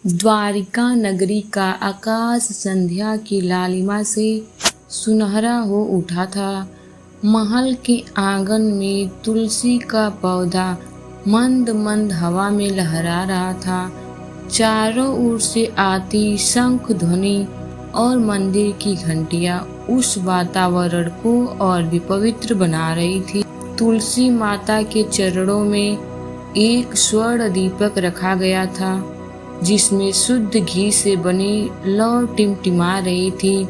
द्वारिका नगरी का आकाश संध्या की लालिमा से सुनहरा हो उठा था। महल के आंगन में तुलसी का पौधा मंद मंद हवा में लहरा रहा था। चारों ओर से आती शंख ध्वनि और मंदिर की घंटियां उस वातावरण को और भी पवित्र बना रही थी। तुलसी माता के चरणों में एक स्वर्ण दीपक रखा गया था, जिसमें शुद्ध घी से बनी लौ टिमटिमा रही थी।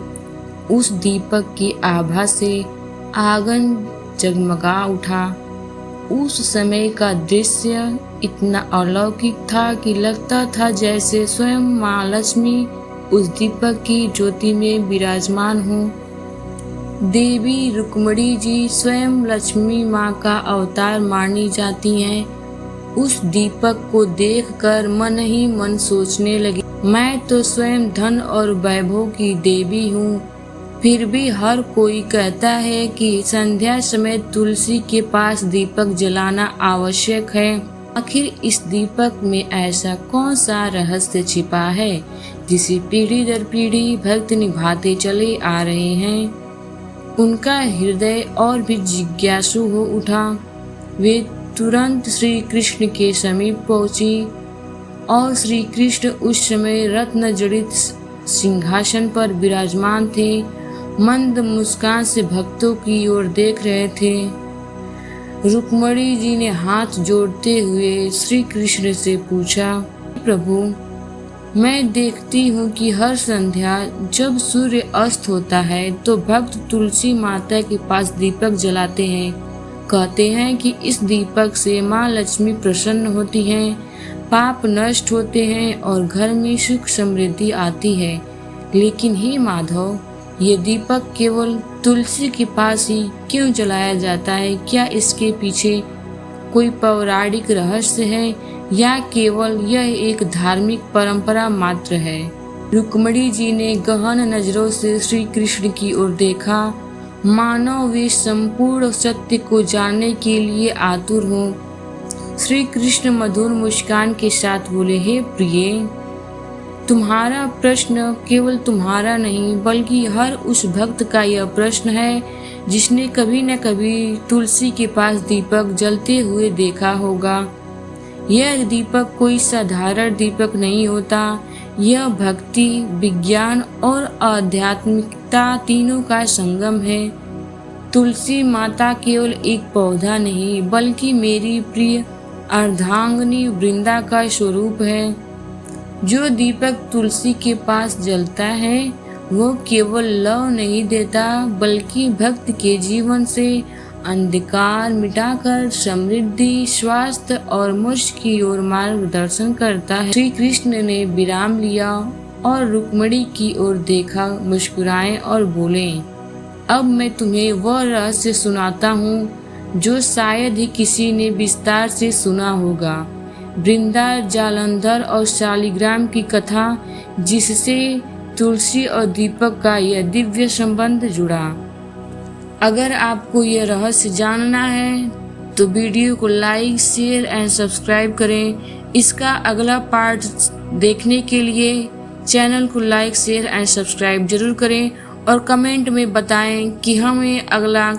उस दीपक की आभा से आंगन जगमगा उठा। उस समय का दृश्य इतना अलौकिक था कि लगता था जैसे स्वयं माँ लक्ष्मी उस दीपक की ज्योति में विराजमान हो। देवी रुक्मिणी जी स्वयं लक्ष्मी माँ का अवतार मानी जाती हैं। उस दीपक को देखकर मन ही मन सोचने लगी, मैं तो स्वयं धन और वैभव की देवी हूँ। फिर भी हर कोई कहता है कि संध्या समय तुलसी के पास दीपक जलाना आवश्यक है। आखिर इस दीपक में ऐसा कौन सा रहस्य छिपा है जिसे पीढ़ी दर पीढ़ी भक्त निभाते चले आ रहे हैं। उनका हृदय और भी जिज्ञासु हो उठा। वे तुरंत श्री कृष्ण के समीप पहुंची और श्री कृष्ण उस समय रत्न जड़ित सिंहासन पर विराजमान थे। मंद मुस्कान से भक्तों की ओर देख रहे थे। रुक्मिणी जी ने हाथ जोड़ते हुए श्री कृष्ण से पूछा, प्रभु, मैं देखती हूँ कि हर संध्या जब सूर्य अस्त होता है तो भक्त तुलसी माता के पास दीपक जलाते हैं। कहते हैं कि इस दीपक से माँ लक्ष्मी प्रसन्न होती हैं, पाप नष्ट होते हैं और घर में सुख समृद्धि आती है। लेकिन हे माधव, ये दीपक केवल तुलसी के पास ही क्यों जलाया जाता है? क्या इसके पीछे कोई पौराणिक रहस्य है या केवल यह एक धार्मिक परंपरा मात्र है? रुक्मिणी जी ने गहन नजरों से श्री कृष्ण की ओर देखा, मानो वे संपूर्ण सत्य को जानने के लिए आतुर हों। श्री कृष्ण मधुर मुस्कान के साथ बोले, हे प्रिय, तुम्हारा प्रश्न केवल तुम्हारा नहीं बल्कि हर उस भक्त का यह प्रश्न है जिसने कभी न कभी तुलसी के पास दीपक जलते हुए देखा होगा। यह दीपक कोई साधारण दीपक नहीं होता। यह भक्ति, विज्ञान और आध्यात्मिकता तीनों का संगम है। तुलसी माता केवल एक पौधा नहीं बल्कि मेरी प्रिय अर्धांगिनी वृंदा का स्वरूप है। जो दीपक तुलसी के पास जलता है वो केवल लौ नहीं देता बल्कि भक्त के जीवन से अंधकार मिटाकर समृद्धि, स्वास्थ्य और मोक्ष की ओर मार्गदर्शन करता है। श्री कृष्ण ने विराम लिया और रुक्मिणी की ओर देखा, मुस्कुराए और बोले, अब मैं तुम्हें वह रहस्य सुनाता हूँ जो शायद ही किसी ने विस्तार से सुना होगा। वृंदा, जालंधर और शालिग्राम की कथा, जिससे तुलसी और दीपक का यह दिव्य संबंध जुड़ा। अगर आपको यह रहस्य जानना है तो वीडियो को लाइक, शेयर एंड सब्सक्राइब करें। इसका अगला पार्ट देखने के लिए चैनल को लाइक, शेयर एंड सब्सक्राइब जरूर करें और कमेंट में बताएं कि हमें अगला